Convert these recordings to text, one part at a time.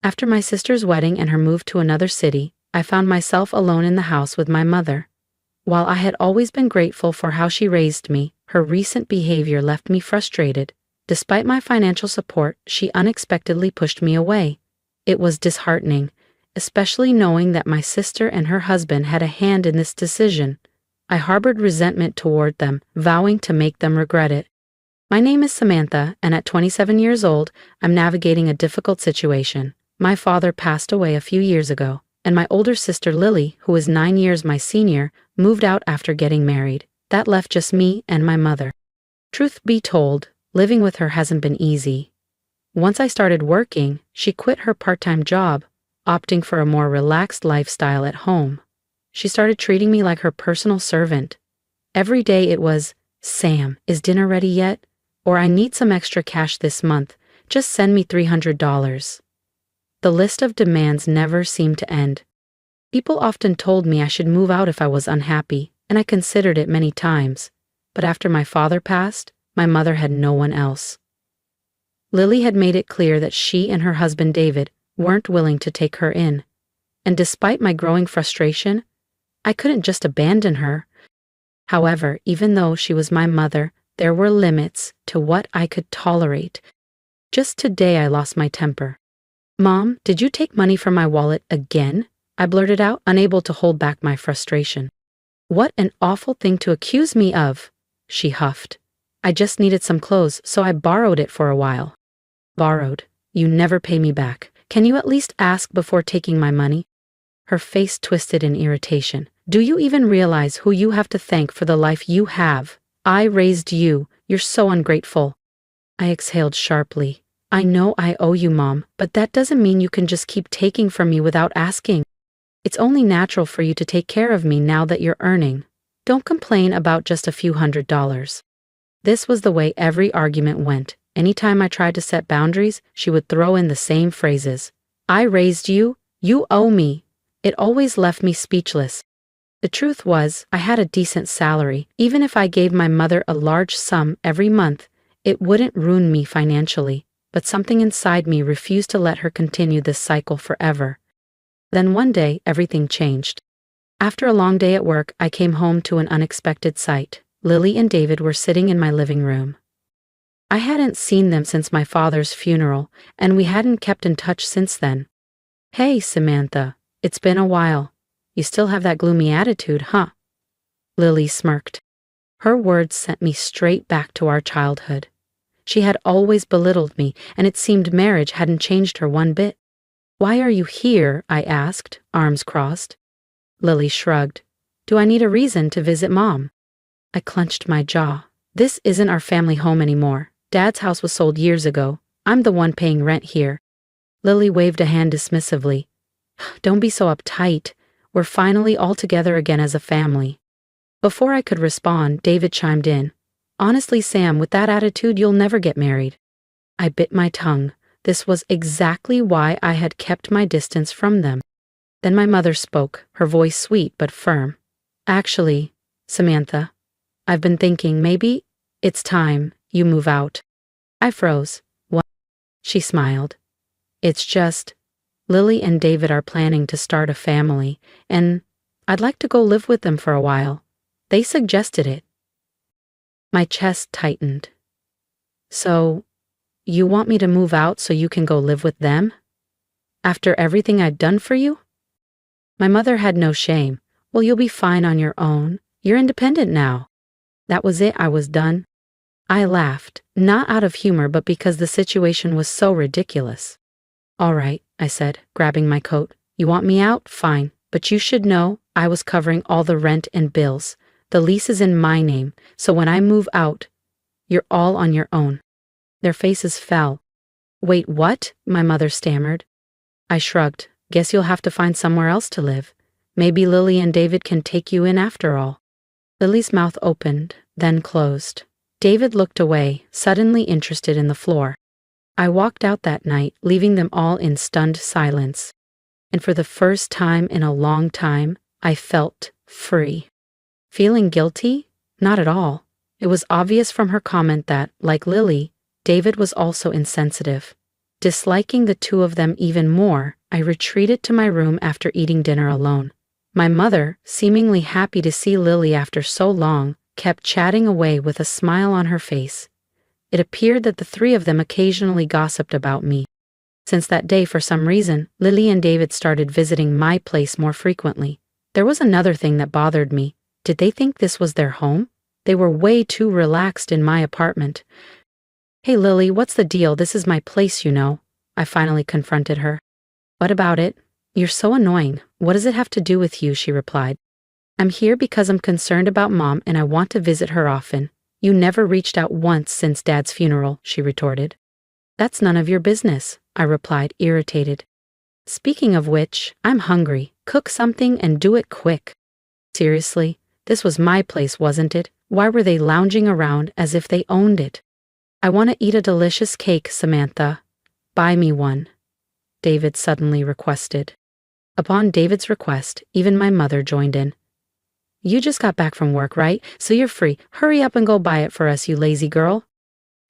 After my sister's wedding and her move to another city, I found myself alone in the house with my mother. While I had always been grateful for how she raised me, her recent behavior left me frustrated. Despite my financial support, she unexpectedly pushed me away. It was disheartening, especially knowing that my sister and her husband had a hand in this decision. I harbored resentment toward them, vowing to make them regret it. My name is Samantha, and at 27 years old, I'm navigating a difficult situation. My father passed away a few years ago, and my older sister Lily, who is 9 years my senior, moved out after getting married. That left just me and my mother. Truth be told, living with her hasn't been easy. Once I started working, she quit her part-time job, opting for a more relaxed lifestyle at home. She started treating me like her personal servant. Every day it was, "Sam, is dinner ready yet?" Or "I need some extra cash this month. Just send me $300. The list of demands never seemed to end. People often told me I should move out if I was unhappy, and I considered it many times. But after my father passed, my mother had no one else. Lily had made it clear that she and her husband David weren't willing to take her in. And despite my growing frustration, I couldn't just abandon her. However, even though she was my mother, there were limits to what I could tolerate. Just today I lost my temper. "Mom, did you take money from my wallet again?" I blurted out, unable to hold back my frustration. "What an awful thing to accuse me of," she huffed. "I just needed some clothes, so I borrowed it for a while." "Borrowed? You never pay me back. Can you at least ask before taking my money?" Her face twisted in irritation. "Do you even realize who you have to thank for the life you have? I raised you. You're so ungrateful." I exhaled sharply. "I know I owe you, Mom, but that doesn't mean you can just keep taking from me without asking. It's only natural for you to take care of me now that you're earning. Don't complain about just a few $100s. This was the way every argument went. Anytime I tried to set boundaries, she would throw in the same phrases. "I raised you. You owe me." It always left me speechless. The truth was, I had a decent salary. Even if I gave my mother a large sum every month, it wouldn't ruin me financially. But something inside me refused to let her continue this cycle forever. Then one day, everything changed. After a long day at work, I came home to an unexpected sight. Lily and David were sitting in my living room. I hadn't seen them since my father's funeral, and we hadn't kept in touch since then. "Hey, Samantha, it's been a while. You still have that gloomy attitude, huh?" Lily smirked. Her words sent me straight back to our childhood. She had always belittled me, and it seemed marriage hadn't changed her one bit. "Why are you here?" I asked, arms crossed. Lily shrugged. "Do I need a reason to visit Mom?" I clenched my jaw. "This isn't our family home anymore. Dad's house was sold years ago. I'm the one paying rent here." Lily waved a hand dismissively. "Don't be so uptight. We're finally all together again as a family." Before I could respond, David chimed in. "Honestly, Sam, with that attitude, you'll never get married." I bit my tongue. This was exactly why I had kept my distance from them. Then my mother spoke, her voice sweet but firm. "Actually, Samantha, I've been thinking maybe it's time you move out." I froze. "What?" She smiled. "It's just, Lily and David are planning to start a family, and I'd like to go live with them for a while. They suggested it." My chest tightened. "So, you want me to move out so you can go live with them? After everything I've done for you?" My mother had no shame. "Well, you'll be fine on your own. You're independent now." That was it, I was done. I laughed, not out of humor but because the situation was so ridiculous. "All right," I said, grabbing my coat. "You want me out? Fine. But you should know I was covering all the rent and bills. The lease is in my name, so when I move out, you're all on your own." Their faces fell. "Wait, what?" my mother stammered. I shrugged. "Guess you'll have to find somewhere else to live. Maybe Lily and David can take you in after all." Lily's mouth opened, then closed. David looked away, suddenly interested in the floor. I walked out that night, leaving them all in stunned silence. And for the first time in a long time, I felt free. Feeling guilty? Not at all. It was obvious from her comment that, like Lily, David was also insensitive. Disliking the two of them even more, I retreated to my room after eating dinner alone. My mother, seemingly happy to see Lily after so long, kept chatting away with a smile on her face. It appeared that the three of them occasionally gossiped about me. Since that day, for some reason, Lily and David started visiting my place more frequently. There was another thing that bothered me. Did they think this was their home? They were way too relaxed in my apartment. "Hey Lily, what's the deal? This is my place, you know." I finally confronted her. "What about it? You're so annoying. What does it have to do with you?" she replied. "I'm here because I'm concerned about Mom and I want to visit her often. You never reached out once since Dad's funeral," she retorted. "That's none of your business," I replied, irritated. "Speaking of which, I'm hungry. Cook something and do it quick." Seriously, this was my place, wasn't it? Why were they lounging around as if they owned it? "I want to eat a delicious cake, Samantha. Buy me one," David suddenly requested. Upon David's request, even my mother joined in. "You just got back from work, right? So you're free. Hurry up and go buy it for us, you lazy girl."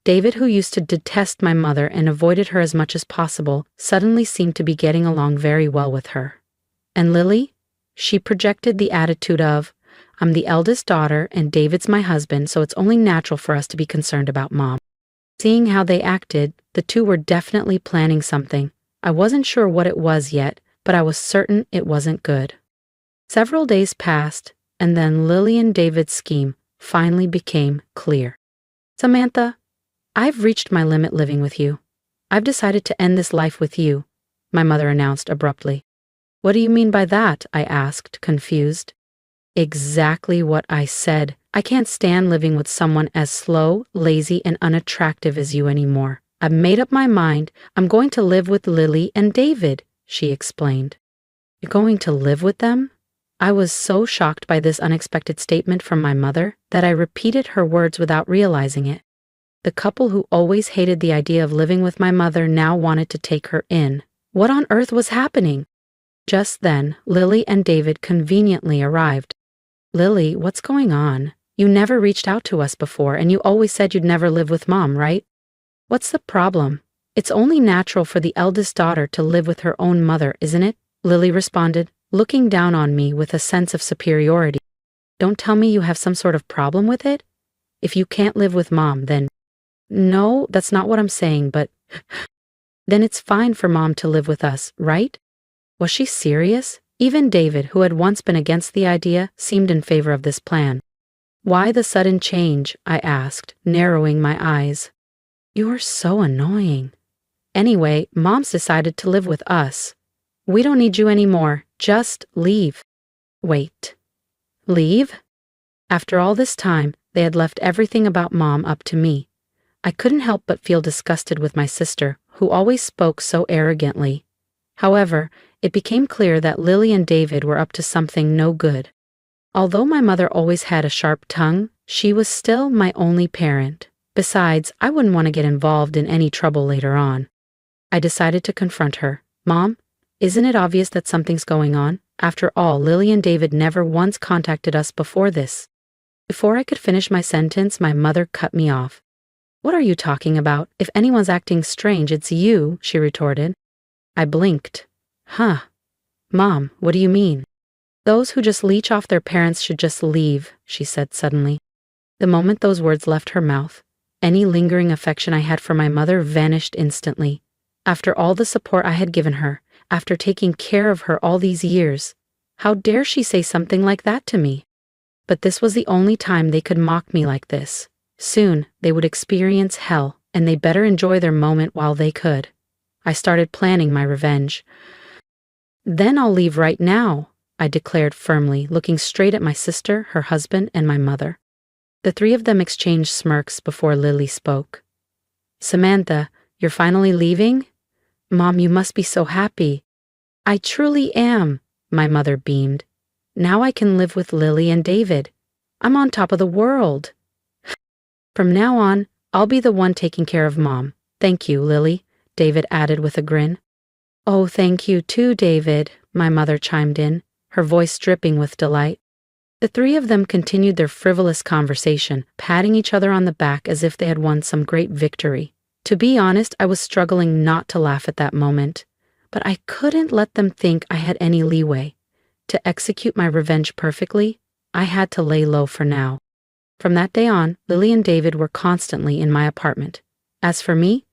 David, who used to detest my mother and avoided her as much as possible, suddenly seemed to be getting along very well with her. And Lily? She projected the attitude of, "I'm the eldest daughter and David's my husband, so it's only natural for us to be concerned about Mom." Seeing how they acted, the two were definitely planning something. I wasn't sure what it was yet, but I was certain it wasn't good. Several days passed, and then Lily and David's scheme finally became clear. "Samantha, I've reached my limit living with you. I've decided to end this life with you," my mother announced abruptly. "What do you mean by that?" I asked, confused. "Exactly what I said. I can't stand living with someone as slow, lazy, and unattractive as you anymore. I've made up my mind. I'm going to live with Lily and David," she explained. "You're going to live with them?" I was so shocked by this unexpected statement from my mother that I repeated her words without realizing it. The couple who always hated the idea of living with my mother now wanted to take her in. What on earth was happening? Just then, Lily and David conveniently arrived. "Lily, what's going on? You never reached out to us before, and you always said you'd never live with Mom, right? What's the problem? It's only natural for the eldest daughter to live with her own mother, isn't it?" Lily responded, looking down on me with a sense of superiority. "Don't tell me you have some sort of problem with it? If you can't live with Mom, then—" "No, that's not what I'm saying, but then it's fine for Mom to live with us, right?" Was she serious? Even David, who had once been against the idea, seemed in favor of this plan. "Why the sudden change?" I asked, narrowing my eyes. "You're so annoying. Anyway, Mom's decided to live with us. We don't need you anymore. Just leave." "Wait. Leave?" After all this time, they had left everything about Mom up to me. I couldn't help but feel disgusted with my sister, who always spoke so arrogantly. However, it became clear that Lily and David were up to something no good. Although my mother always had a sharp tongue, she was still my only parent. Besides, I wouldn't want to get involved in any trouble later on. I decided to confront her. "Mom, isn't it obvious that something's going on? After all, Lily and David never once contacted us before this." Before I could finish my sentence, my mother cut me off. "What are you talking about? If anyone's acting strange, it's you," she retorted. I blinked. "Huh. Mom, what do you mean?" "Those who just leech off their parents should just leave," she said suddenly. The moment those words left her mouth, any lingering affection I had for my mother vanished instantly. After all the support I had given her, after taking care of her all these years, how dare she say something like that to me? But this was the only time they could mock me like this. Soon, they would experience hell, and they better enjoy their moment while they could. I started planning my revenge. "Then I'll leave right now," I declared firmly, looking straight at my sister, her husband, and my mother. The three of them exchanged smirks before Lily spoke. "Samantha, you're finally leaving? Mom, you must be so happy." "I truly am," my mother beamed. "Now I can live with Lily and David. I'm on top of the world. From now on, I'll be the one taking care of Mom. Thank you, Lily," David added with a grin. "Oh, thank you too, David," my mother chimed in, her voice dripping with delight. The three of them continued their frivolous conversation, patting each other on the back as if they had won some great victory. To be honest, I was struggling not to laugh at that moment, but I couldn't let them think I had any leeway. To execute my revenge perfectly, I had to lay low for now. From that day on, Lily and David were constantly in my apartment. As for me,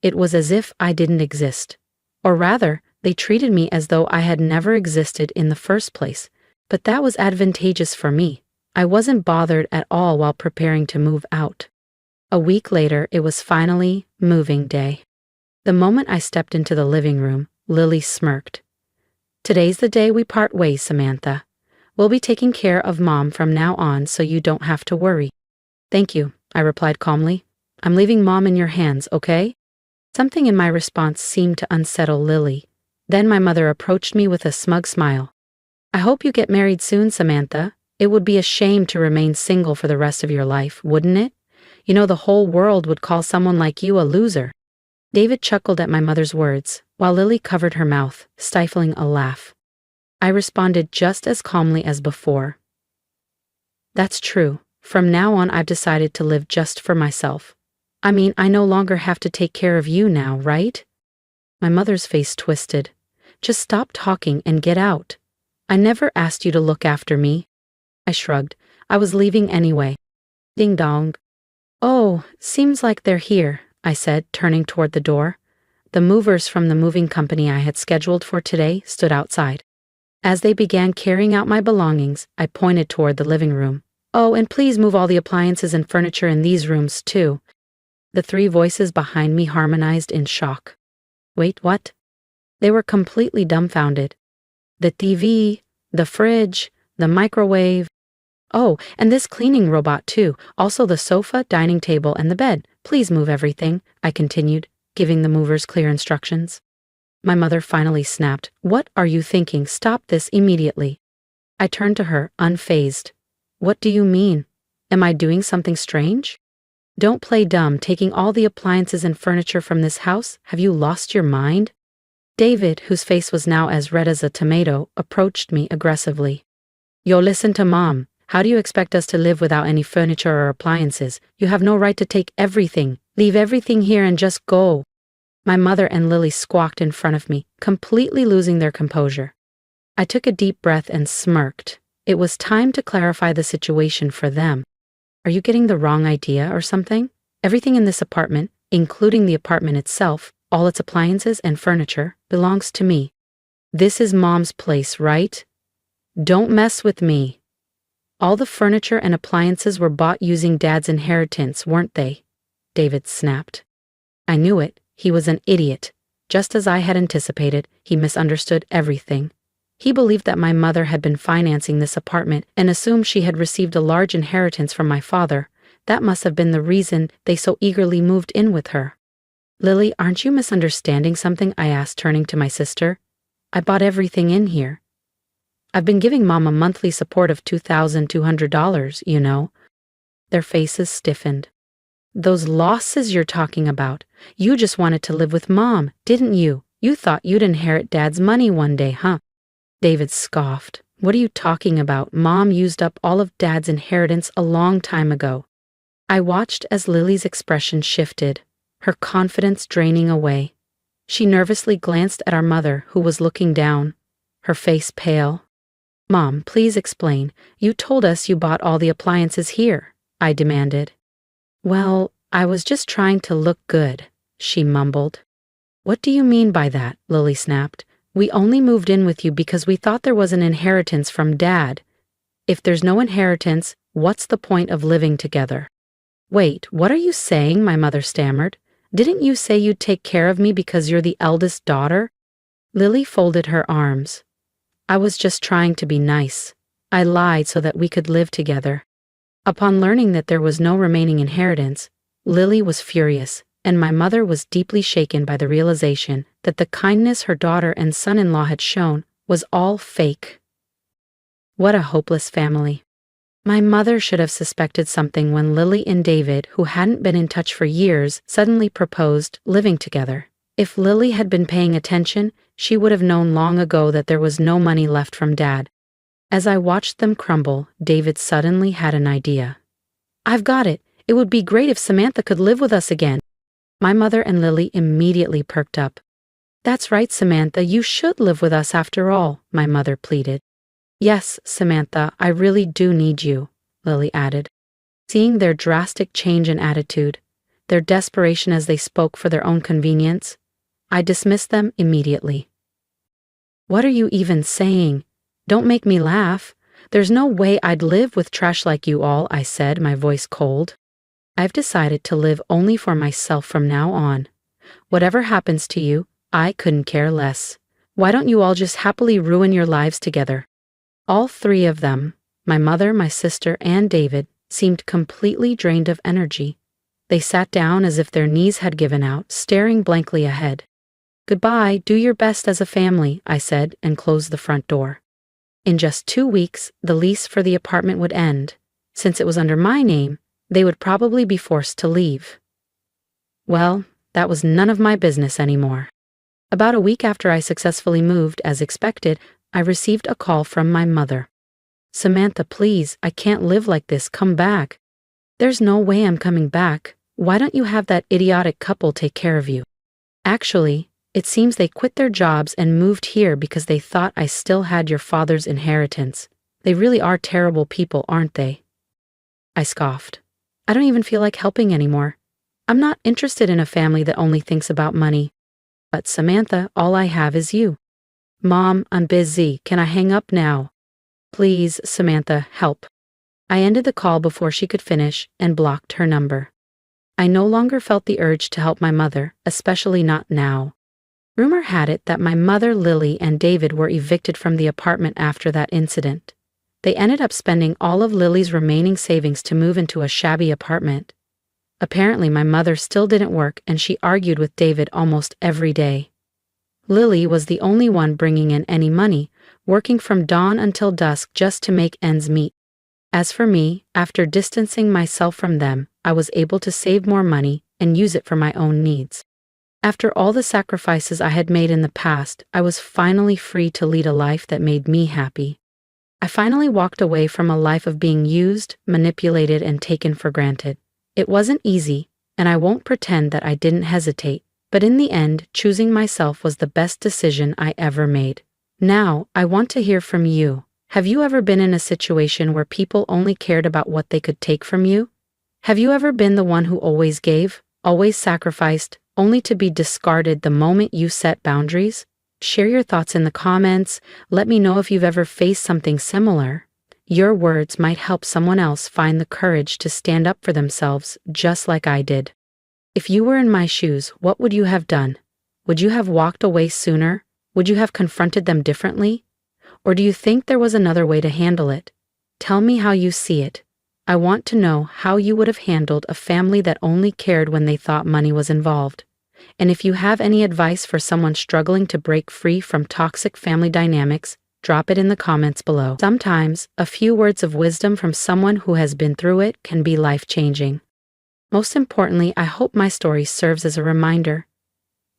it was as if I didn't exist. Or rather, they treated me as though I had never existed in the first place. But that was advantageous for me. I wasn't bothered at all while preparing to move out. A week later, it was finally moving day. The moment I stepped into the living room, Lily smirked. "Today's the day we part ways, Samantha. We'll be taking care of Mom from now on so you don't have to worry." "Thank you," I replied calmly. "I'm leaving Mom in your hands, okay?" Something in my response seemed to unsettle Lily. Then my mother approached me with a smug smile. "I hope you get married soon, Samantha. It would be a shame to remain single for the rest of your life, wouldn't it? You know the whole world would call someone like you a loser." David chuckled at my mother's words, while Lily covered her mouth, stifling a laugh. I responded just as calmly as before. "That's true. From now on, I've decided to live just for myself. I mean, I no longer have to take care of you now, right?" My mother's face twisted. "Just stop talking and get out. I never asked you to look after me." I shrugged. I was leaving anyway. Ding dong. "Oh, seems like they're here," I said, turning toward the door. The movers from the moving company I had scheduled for today stood outside. As they began carrying out my belongings, I pointed toward the living room. "Oh, and please move all the appliances and furniture in these rooms, too." The three voices behind me harmonized in shock. "Wait, what?" They were completely dumbfounded. "The TV, the fridge, the microwave. Oh, and this cleaning robot too, also the sofa, dining table, and the bed. Please move everything," I continued, giving the movers clear instructions. My mother finally snapped. "What are you thinking? Stop this immediately." I turned to her, unfazed. "What do you mean? Am I doing something strange?" "Don't play dumb, taking all the appliances and furniture from this house. Have you lost your mind?" David, whose face was now as red as a tomato, approached me aggressively. "Yo, listen to Mom. How do you expect us to live without any furniture or appliances? You have no right to take everything. Leave everything here and just go." My mother and Lily squawked in front of me, completely losing their composure. I took a deep breath and smirked. It was time to clarify the situation for them. "Are you getting the wrong idea or something? Everything in this apartment, including the apartment itself, all its appliances and furniture, belongs to me. This is Mom's place, right? Don't mess with me." "All the furniture and appliances were bought using Dad's inheritance, weren't they?" David snapped. I knew it. He was an idiot. Just as I had anticipated, he misunderstood everything. He believed that my mother had been financing this apartment and assumed she had received a large inheritance from my father. That must have been the reason they so eagerly moved in with her. "Lily, aren't you misunderstanding something?" I asked, turning to my sister. "I bought everything in here. I've been giving Mom a monthly support of $2,200, you know." Their faces stiffened. "Those losses you're talking about. You just wanted to live with Mom, didn't you? You thought you'd inherit Dad's money one day, huh?" David scoffed. "What are you talking about? Mom used up all of Dad's inheritance a long time ago." I watched as Lily's expression shifted, her confidence draining away. She nervously glanced at our mother, who was looking down, her face pale. "Mom, please explain. You told us you bought all the appliances here," I demanded. "Well, I was just trying to look good," she mumbled. "What do you mean by that?" Lily snapped. "We only moved in with you because we thought there was an inheritance from Dad. If there's no inheritance, what's the point of living together?" "Wait, what are you saying?" my mother stammered. "Didn't you say you'd take care of me because you're the eldest daughter?" Lily folded her arms. "I was just trying to be nice. I lied so that we could live together." Upon learning that there was no remaining inheritance, Lily was furious, and my mother was deeply shaken by the realization that the kindness her daughter and son-in-law had shown was all fake. What a hopeless family. My mother should have suspected something when Lily and David, who hadn't been in touch for years, suddenly proposed living together. If Lily had been paying attention, she would have known long ago that there was no money left from Dad. As I watched them crumble, David suddenly had an idea. "I've got it. It would be great if Samantha could live with us again." My mother and Lily immediately perked up. "That's right, Samantha, you should live with us after all," my mother pleaded. "Yes, Samantha, I really do need you," Lily added. Seeing their drastic change in attitude, their desperation as they spoke for their own convenience, I dismissed them immediately. "What are you even saying? Don't make me laugh. There's no way I'd live with trash like you all," I said, my voice cold. "I've decided to live only for myself from now on. Whatever happens to you, I couldn't care less. Why don't you all just happily ruin your lives together?" All three of them, my mother, my sister, and David, seemed completely drained of energy. They sat down as if their knees had given out, staring blankly ahead. "Goodbye, do your best as a family," I said, and closed the front door. In just 2 weeks, the lease for the apartment would end. Since it was under my name, they would probably be forced to leave. Well, that was none of my business anymore. About a week after I successfully moved, as expected, I received a call from my mother. "Samantha, please, I can't live like this, come back." "There's no way I'm coming back. Why don't you have that idiotic couple take care of you?" "Actually, it seems they quit their jobs and moved here because they thought I still had your father's inheritance. They really are terrible people, aren't they?" I scoffed. "I don't even feel like helping anymore. I'm not interested in a family that only thinks about money. But Samantha, all I have is you." "Mom, I'm busy. Can I hang up now?" "Please, Samantha, help." I ended the call before she could finish and blocked her number. I no longer felt the urge to help my mother, especially not now. Rumor had it that my mother, Lily, and David were evicted from the apartment after that incident. They ended up spending all of Lily's remaining savings to move into a shabby apartment. Apparently, my mother still didn't work and she argued with David almost every day. Lily was the only one bringing in any money, working from dawn until dusk just to make ends meet. As for me, after distancing myself from them, I was able to save more money and use it for my own needs. After all the sacrifices I had made in the past, I was finally free to lead a life that made me happy. I finally walked away from a life of being used, manipulated, and taken for granted. It wasn't easy, and I won't pretend that I didn't hesitate, but in the end, choosing myself was the best decision I ever made. Now, I want to hear from you. Have you ever been in a situation where people only cared about what they could take from you? Have you ever been the one who always gave, always sacrificed, only to be discarded the moment you set boundaries? Share your thoughts in the comments. Let me know if you've ever faced something similar. Your words might help someone else find the courage to stand up for themselves, just like I did. If you were in my shoes, what would you have done? Would you have walked away sooner? Would you have confronted them differently? Or do you think there was another way to handle it? Tell me how you see it. I want to know how you would have handled a family that only cared when they thought money was involved. And if you have any advice for someone struggling to break free from toxic family dynamics, drop it in the comments below. Sometimes, a few words of wisdom from someone who has been through it can be life-changing. Most importantly, I hope my story serves as a reminder.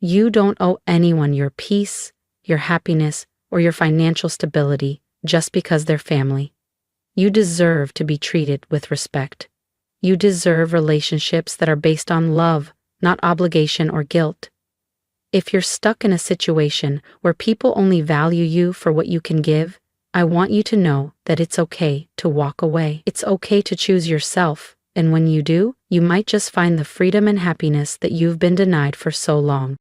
You don't owe anyone your peace, your happiness, or your financial stability just because they're family. You deserve to be treated with respect. You deserve relationships that are based on love, not obligation or guilt. If you're stuck in a situation where people only value you for what you can give, I want you to know that it's okay to walk away. It's okay to choose yourself, and when you do, you might just find the freedom and happiness that you've been denied for so long.